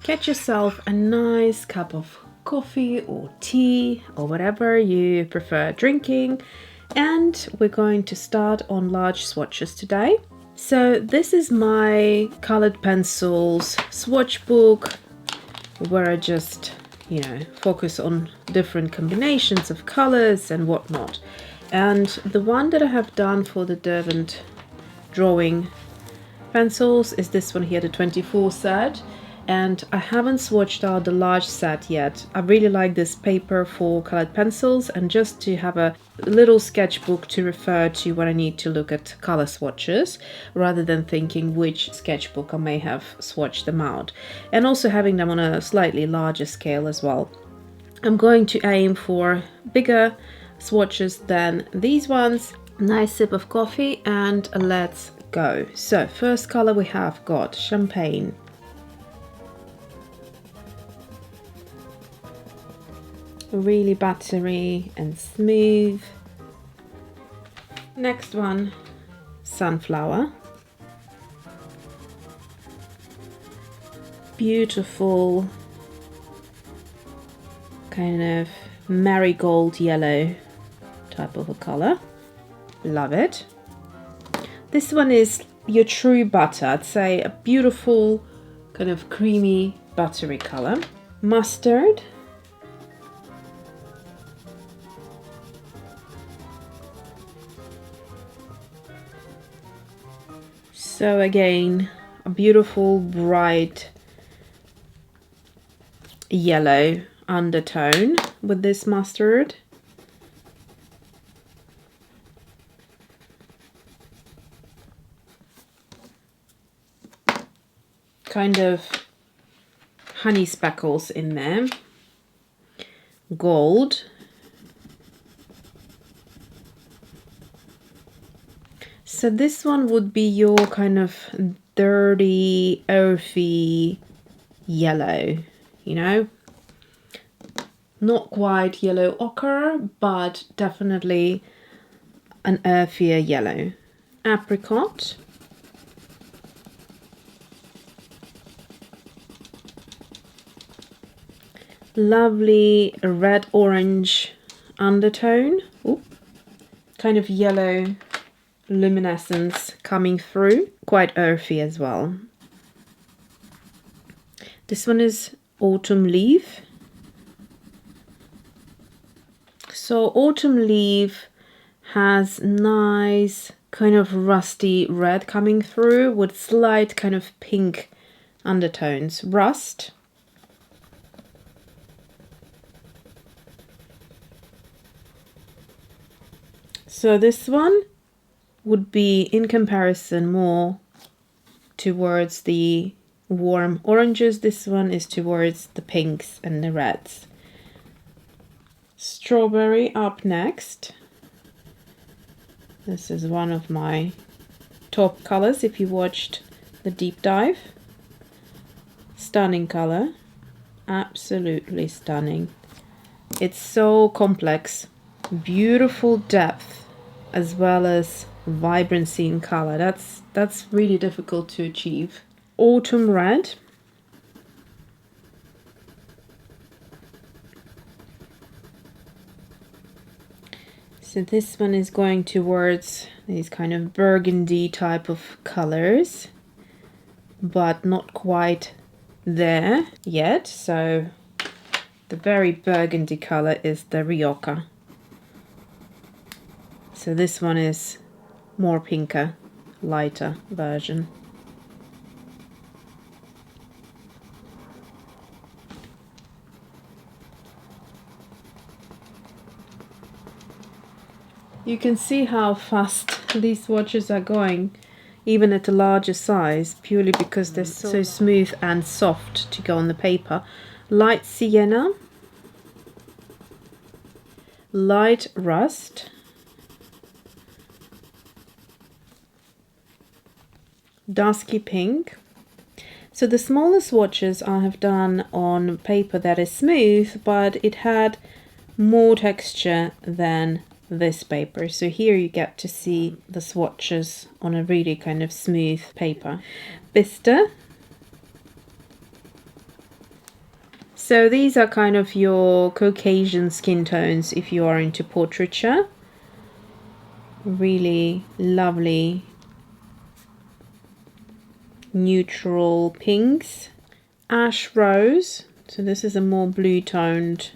Get yourself a nice cup of coffee or tea or whatever you prefer drinking, and we're going to start on large swatches today. So this is my colored pencils swatch book where I just, focus on different combinations of colors and whatnot. And the one that I have done for the Derwent Drawing pencils is this one here, the 24 set. And I haven't swatched out the large set yet. I really like this paper for colored pencils and just to have a little sketchbook to refer to when I need to look at color swatches, rather than thinking which sketchbook I may have swatched them out. And also having them on a slightly larger scale as well. I'm going to aim for bigger swatches than these ones. Nice sip of coffee and let's go. So first color we have got champagne. Really buttery and smooth. Next one, sunflower. Beautiful kind of marigold yellow type of a color. Love it. This one is your true butter. I'd say a beautiful kind of creamy buttery color. Mustard. So again, a beautiful bright yellow undertone with this mustard. Kind of honey speckles in there. Gold. So this one would be your kind of dirty, earthy yellow, Not quite yellow ochre, but definitely an earthier yellow. Apricot. Lovely red-orange undertone. Ooh. Kind of yellow luminescence coming through, quite earthy as well. This one is autumn leaf. So autumn leaf has nice kind of rusty red coming through with slight kind of pink undertones. Rust. So this one would be in comparison more towards the warm oranges. This one is towards the pinks and the reds. Strawberry up next. This is one of my top colors if you watched the deep dive. Stunning color, absolutely stunning. It's so complex, beautiful depth as well as vibrancy in color. That's really difficult to achieve. Autumn red. So this one is going towards these kind of burgundy type of colors, but not quite there yet. So the very burgundy color is the Rioja. So this one is more pinker, lighter version. You can see how fast these swatches are going, even at a larger size, purely because they're so smooth and soft to go on the paper. Light sienna, light rust, dusky pink. So the smaller swatches I have done on paper that is smooth, but it had more texture than this paper. So here you get to see the swatches on a really kind of smooth paper. Bister. So these are kind of your Caucasian skin tones if you are into portraiture. Really lovely neutral pinks. Ash rose. So this is a more blue toned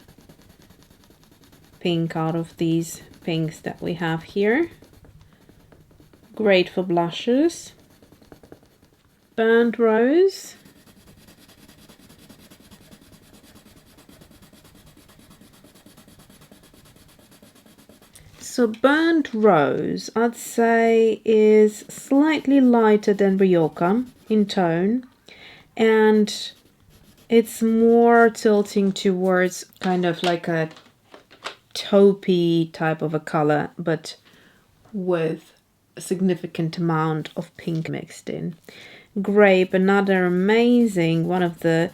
pink out of these pinks that we have here. Great for blushes. Burnt rose. So burnt rose, I'd say, is slightly lighter than Ryoka in tone, and it's more tilting towards kind of like a taupey type of a color, but with a significant amount of pink mixed in. Grape, another amazing one of the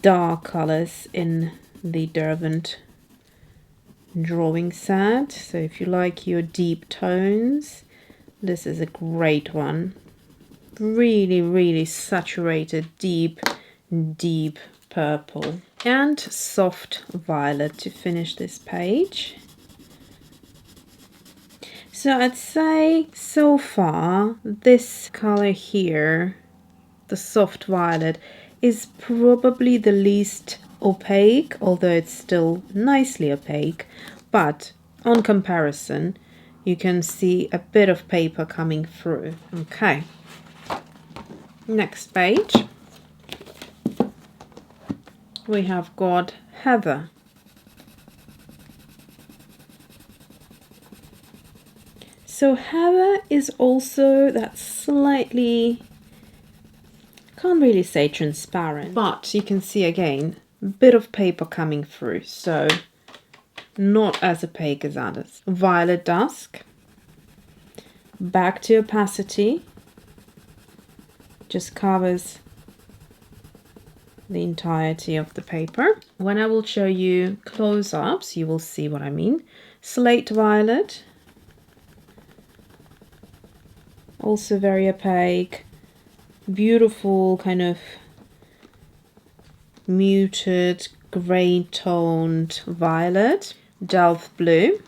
dark colors in the Derwent Drawing set. So if you like your deep tones, this is a great one. Really, really saturated, deep purple. And soft violet to finish this page. So I'd say so far this color here, the soft violet, is probably the least opaque, although it's still nicely opaque, but on comparison you can see a bit of paper coming through. Okay, next page we have got Heather. So Heather is also that slightly, can't really say transparent, but you can see again a bit of paper coming through, so not as opaque as others. Violet Dusk, back to opacity, just covers the entirety of the paper. When I will show you close-ups, you will see what I mean. Slate Violet, also very opaque, beautiful kind of muted gray toned violet. Delft Blue,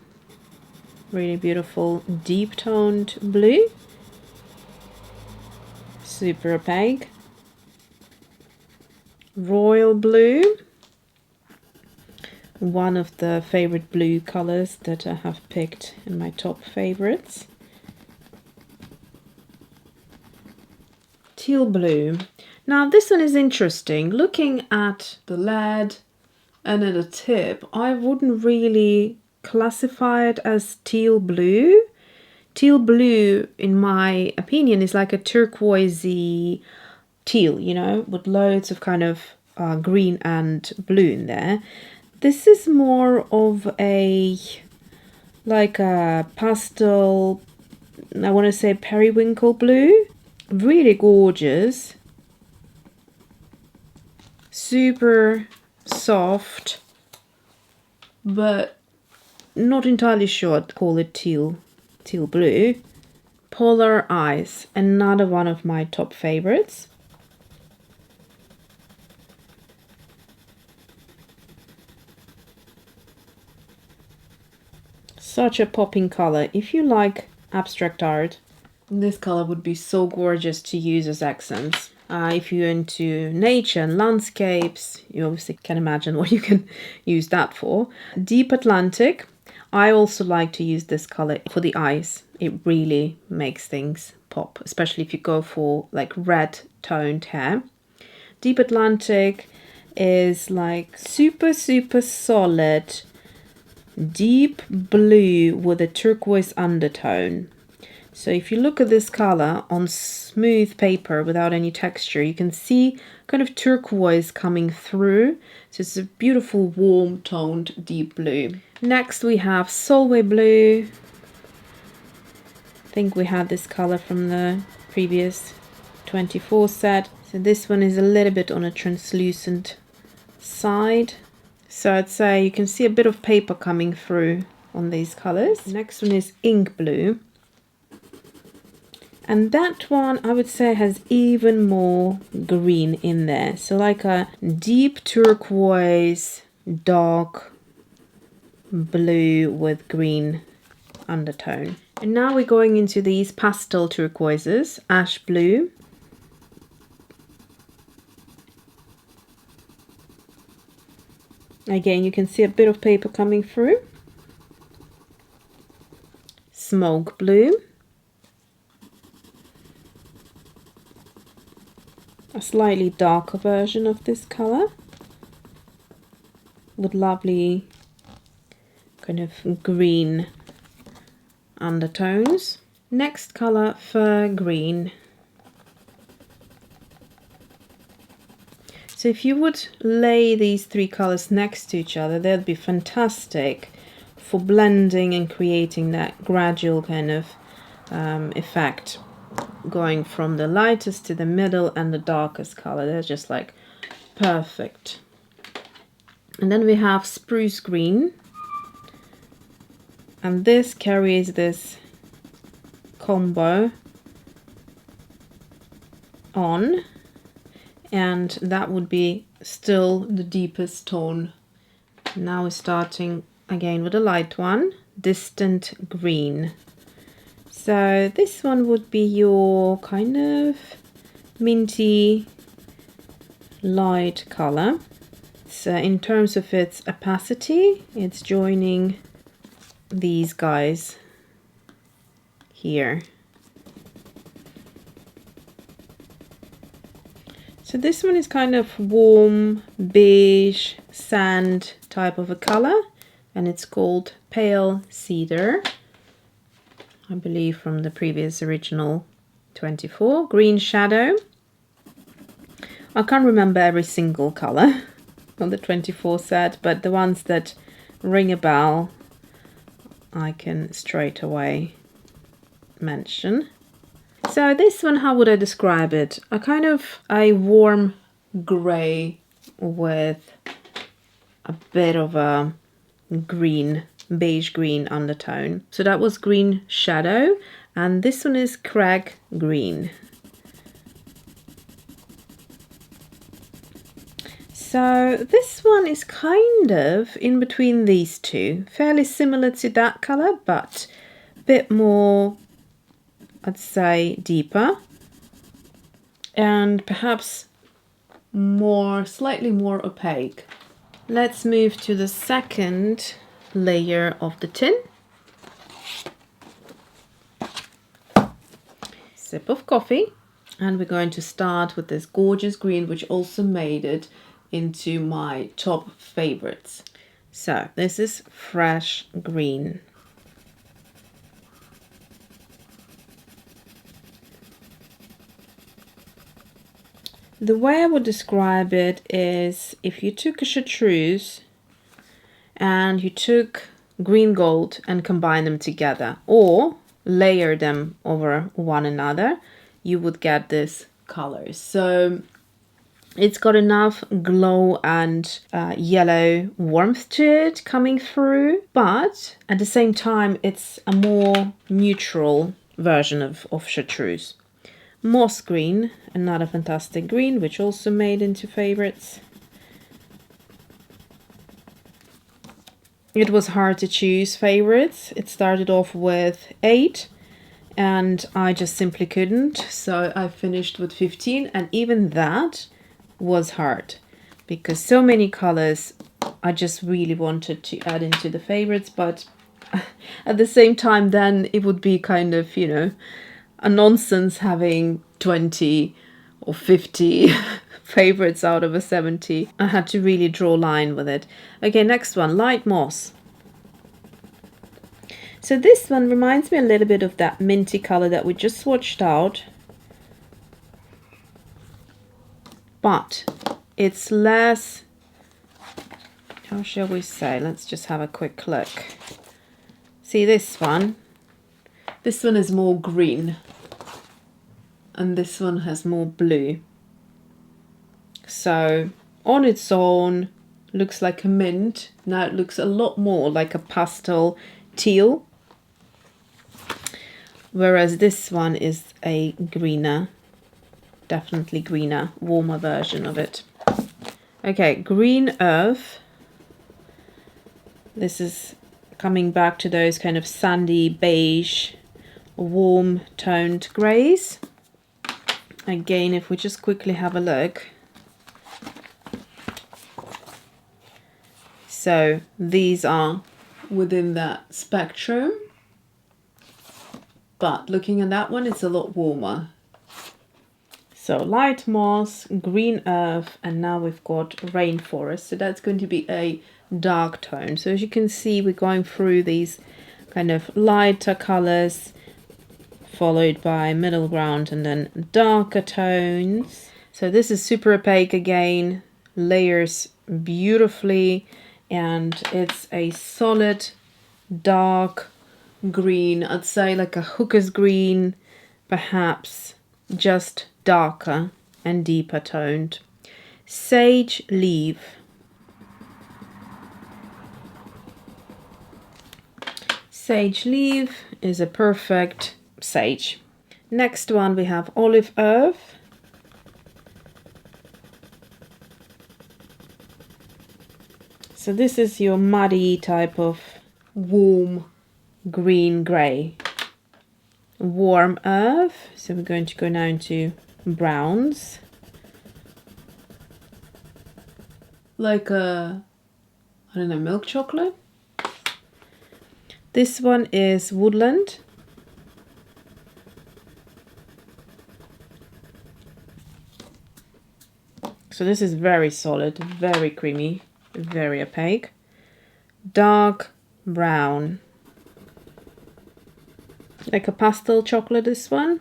really beautiful deep toned blue, super opaque. Royal Blue, one of the favorite blue colors that I have picked in my top favorites. Teal Blue. Now this one is interesting. Looking at the lead and at the tip, I wouldn't really classify it as teal blue. Teal blue, in my opinion, is like a turquoisey teal, you know, with loads of kind of green and blue in there. This is more of a like a pastel, I want to say periwinkle blue. Really gorgeous, super soft, but not entirely sure I'd call it teal blue. Polar Ice, another one of my top favorites. Such a popping color. If you like abstract art, this color would be so gorgeous to use as accents. If you're into nature and landscapes, you obviously can imagine what you can use that for. Deep Atlantic. I also like to use this color for the eyes. It really makes things pop, especially if you go for like red toned hair. Deep Atlantic is like super solid deep blue with a turquoise undertone. So if you look at this color on smooth paper without any texture, you can see kind of turquoise coming through. So it's a beautiful warm toned deep blue. Next we have Solway Blue. I think we had this color from the previous 24 set. So this one is a little bit on a translucent side. So I'd say you can see a bit of paper coming through on these colors. Next one is ink blue. And that one, I would say, has even more green in there. So like a deep turquoise, dark blue with green undertone. And now we're going into these pastel turquoises, ash blue. Again, you can see a bit of paper coming through. Smoke blue. A slightly darker version of this color with lovely kind of green undertones. Next color, fur green. So if you would lay these three colors next to each other, they'd be fantastic for blending and creating that gradual kind of effect, going from the lightest to the middle and the darkest color. They're just like perfect. And then we have spruce green, and this carries this combo on, and that would be still the deepest tone. Now we're starting again with a light one, distant green. So this one would be your kind of minty light color. So in terms of its opacity, it's joining these guys here. So this one is kind of warm beige sand type of a color, and it's called Pale Cedar, I believe from the previous original 24. Green Shadow. I can't remember every single color on the 24 set, but the ones that ring a bell I can straight away mention. So this one, how would I describe it? A kind of a warm gray with a bit of a green, beige green undertone. So that was Green Shadow, and this one is Crag Green. So this one is kind of in between these two, fairly similar to that color, but a bit more, I'd say, deeper, and perhaps more, slightly more opaque. Let's move to the second layer of the tin. Sip of coffee, and we're going to start with this gorgeous green, which also made it into my top favorites. So this is fresh green. The way I would describe it is if you took a chartreuse and you took green gold and combined them together, or layer them over one another, you would get this color. So it's got enough glow and yellow warmth to it coming through, but at the same time it's a more neutral version of chartreuse. Moss green, another fantastic green, which also made into favorites. It was hard to choose favorites. It started off with 8 and I just simply couldn't, so I finished with 15, and even that was hard because so many colors I just really wanted to add into the favorites, but at the same time then it would be kind of, you know, a nonsense having 20 or 50 favorites out of a 70. I had to really draw a line with it. Okay, next one, light moss. So this one reminds me a little bit of that minty color that we just swatched out, but it's less, how shall we say, let's just have a quick look. See this one is more green, and this one has more blue. So on its own looks like a mint. Now it looks a lot more like a pastel teal, whereas this one is a greener, definitely greener, warmer version of it. Okay, green earth. This is coming back to those kind of sandy beige, warm toned greys. Again, if we just quickly have a look. So these are within that spectrum, but looking at that one, it's a lot warmer. So light moss, green earth, and now we've got rainforest. So that's going to be a dark tone. So as you can see, we're going through these kind of lighter colors, followed by middle ground and then darker tones. So this is super opaque again, layers beautifully, and it's a solid dark green. I'd say like a hooker's green, perhaps just darker and deeper toned. Sage leaf. Sage leaf is a perfect sage. Next one we have olive earth. So this is your muddy type of warm green grey. Warm earth. So we're going to go now into browns. Like a, I don't know, milk chocolate. This one is woodland. So this is very solid, very creamy, very opaque. Dark brown. Like a pastel chocolate, this one.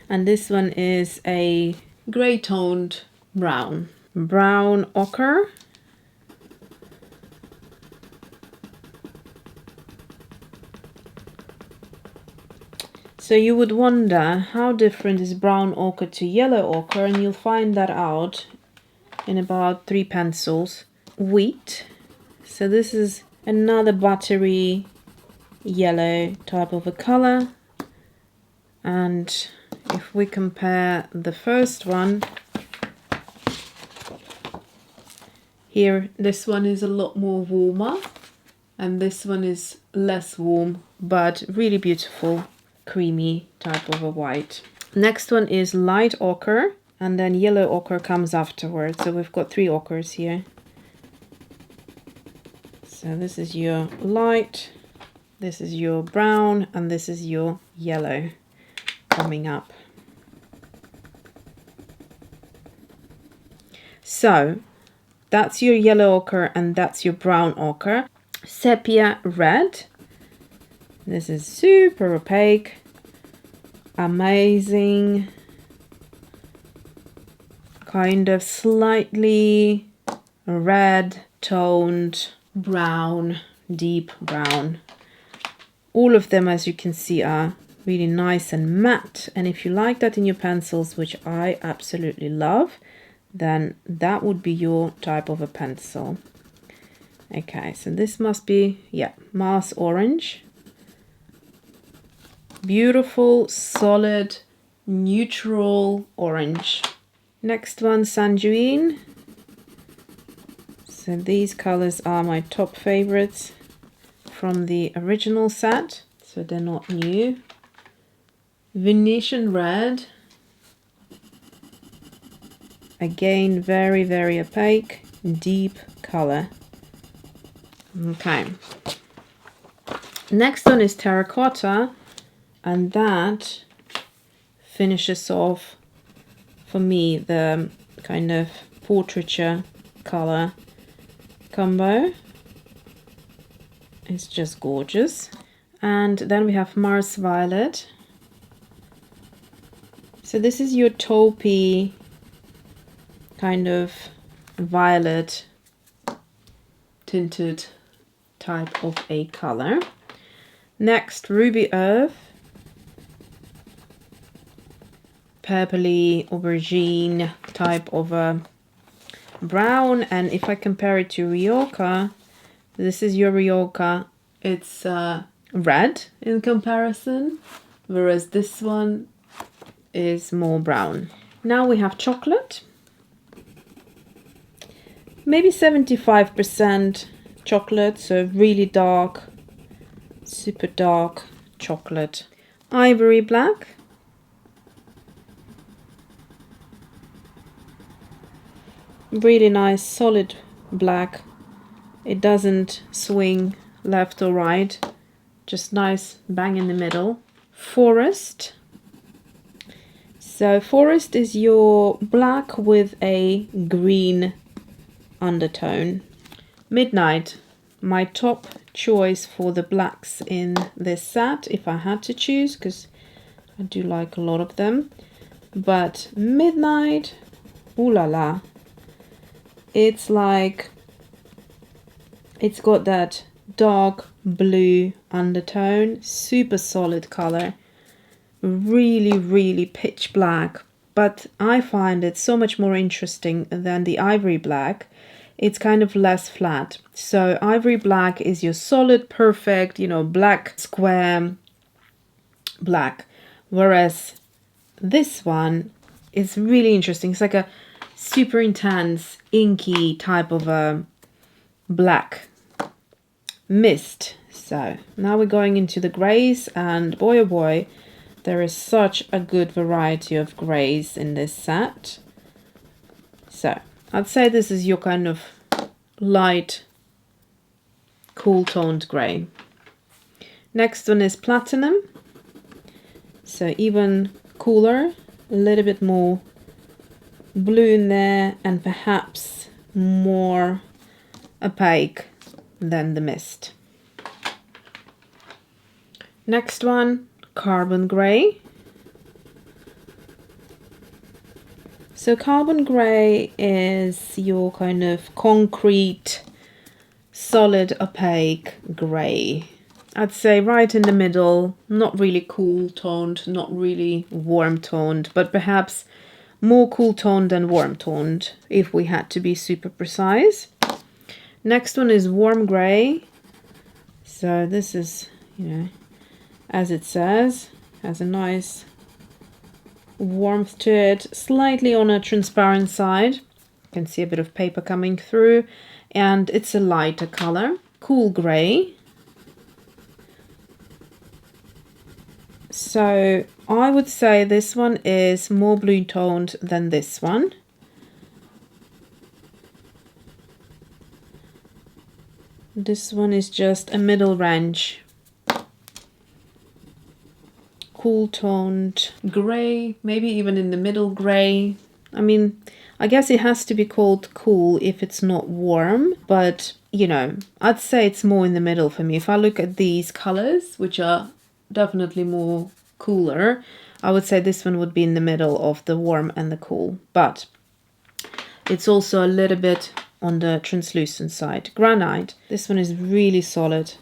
And this one is a grey toned brown. Brown ochre. So you would wonder how different is brown ochre to yellow ochre, and you'll find that out in about 3 pencils. Wheat. So this is another buttery yellow type of a color, and if we compare the first one here, this one is a lot more warmer and this one is less warm, but really beautiful creamy type of a white. Next one is light ochre, and then yellow ochre comes afterwards. So we've got 3 ochres here. So this is your light, this is your brown, and this is your yellow coming up. So that's your yellow ochre and that's your brown ochre. Sepia red. This is super opaque, amazing, kind of slightly red toned brown, deep brown. All of them, as you can see, are really nice and matte, and if you like that in your pencils, which I absolutely love, then that would be your type of a pencil. Okay, so this must be, yeah, Mars orange. Beautiful, solid, neutral orange. Next one, Sanjuine. So these colors are my top favorites from the original set, so they're not new. Venetian red. Again, very, very opaque, deep color. Okay. Next one is terracotta, and that finishes off for me the kind of portraiture color combo. It's just gorgeous. And then we have Mars violet. So this is your taupey kind of violet tinted type of a color. Next, ruby earth. Purpley aubergine type of a brown, and if I compare it to Rioja, this is your Rioja it's red in comparison, whereas this one is more brown. Now we have chocolate. Maybe 75% chocolate, so really dark, super dark chocolate. Ivory black. Really nice solid black. It doesn't swing left or right, just nice bang in the middle. Forest. So forest is your black with a green undertone. Midnight, my top choice for the blacks in this set, if I had to choose, because I do like a lot of them. But Midnight, ooh la la, it's like, it's got that dark blue undertone, super solid color, really, really pitch black. But I find it so much more interesting than the ivory black. It's kind of less flat. So ivory black is your solid, perfect, you know, black square black. Whereas this one is really interesting. It's like a super intense, inky type of a black mist. So now we're going into the grays, and boy oh boy, there is such a good variety of grays in this set. So I'd say this is your kind of light, cool toned grey. Next one is platinum. So even cooler, a little bit more blue in there, and perhaps more opaque than the mist. Next one, carbon grey. So carbon grey is your kind of concrete, solid, opaque grey. I'd say right in the middle, not really cool toned, not really warm toned, but perhaps more cool toned than warm toned, if we had to be super precise. Next one is warm grey. So this is, you know, as it says, has a nice warmth to it, slightly on a transparent side. You can see a bit of paper coming through, and it's a lighter color. Cool grey. So I would say this one is more blue toned than this one. This one is just a middle range. Cool toned grey, maybe even in the middle grey. I mean, I guess it has to be called cool if it's not warm, but you know, I'd say it's more in the middle for me. If I look at these colors, which are definitely more cooler, I would say this one would be in the middle of the warm and the cool, but it's also a little bit on the translucent side. Granite, this one is really solid,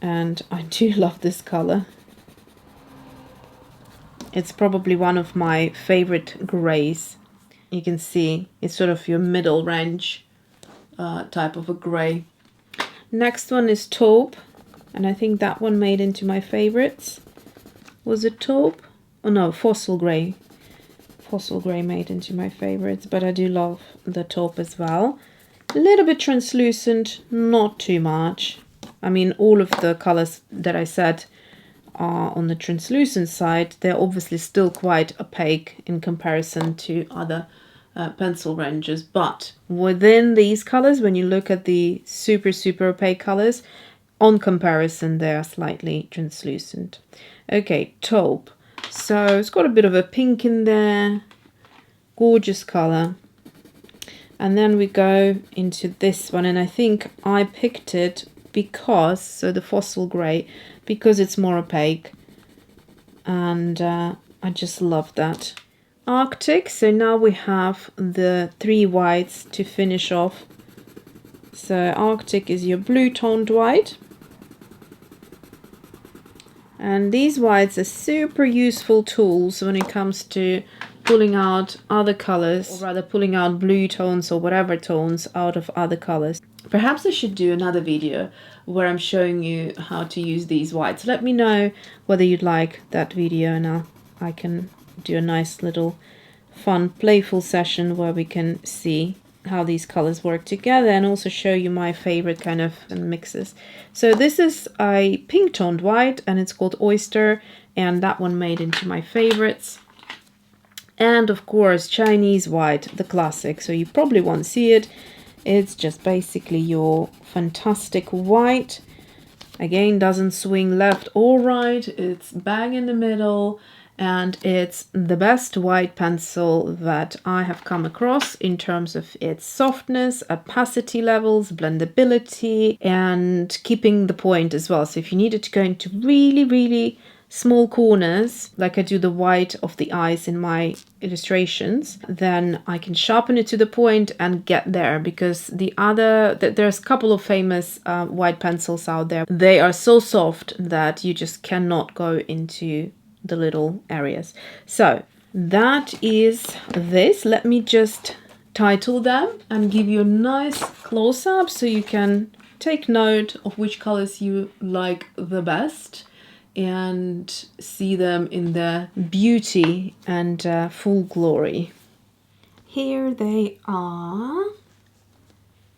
and I do love this color. It's probably one of my favorite grays. You can see it's sort of your middle range type of a gray. Next one is taupe, and I think that one made into my favorites. Was it taupe? Oh no, fossil gray. Fossil gray made into my favorites, but I do love the taupe as well. A little bit translucent, not too much. I mean, all of the colors that I said are on the translucent side. They're obviously still quite opaque in comparison to other pencil ranges, but within these colors, when you look at the super opaque colors, on comparison they are slightly translucent. Okay, taupe. So it's got a bit of a pink in there, gorgeous color. And then we go into this one, and I think I picked it because, so the fossil gray, because it's more opaque, and I just love that. Arctic, so now we have the 3 whites to finish off. So Arctic is your blue toned white, and these whites are super useful tools when it comes to pulling out other colors, or rather pulling out blue tones or whatever tones out of other colors. Perhaps I should do another video where I'm showing you how to use these whites. Let me know whether you'd like that video, and I can do a nice little fun, playful session where we can see how these colors work together and also show you my favorite kind of mixes. So this is a pink toned white and it's called Oyster, and that one made into my favorites. And of course Chinese white, the classic, so you probably won't see it. It's just basically your fantastic white. Again, doesn't swing left or right, it's bang in the middle, and it's the best white pencil that I have come across in terms of its softness, opacity levels, blendability, and keeping the point as well. So if you needed to go into really, really small corners, like I do the white of the eyes in my illustrations, then I can sharpen it to the point and get there, because there's a couple of famous white pencils out there. They are so soft that you just cannot go into the little areas. So that is this. Let me just title them and give you a nice close-up so you can take note of which colors you like the best and see them in their beauty and full glory. Here they are.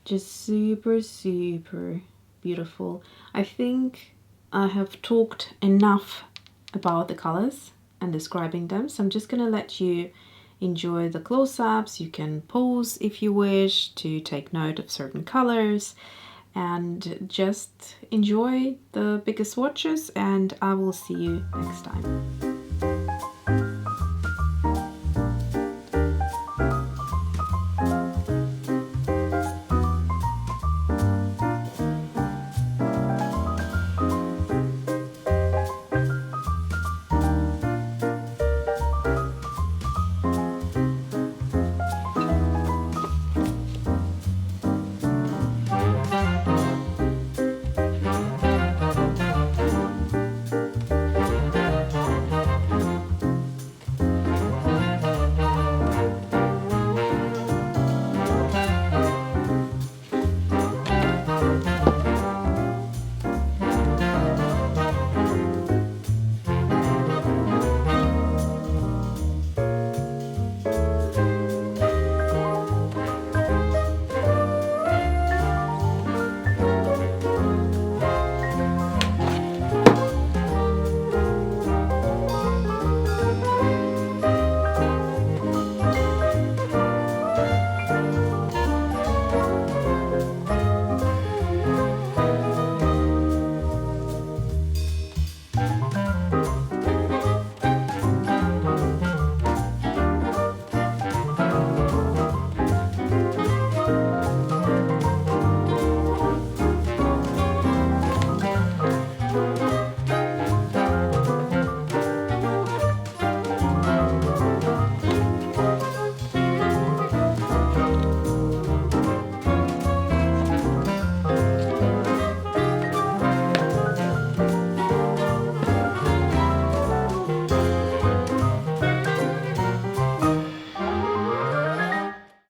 Just super, super beautiful. I think I have talked enough about the colors and describing them, so I'm just gonna let you enjoy the close-ups. You can pause if you wish to take note of certain colors, and just enjoy the bigger swatches, and I will see you next time.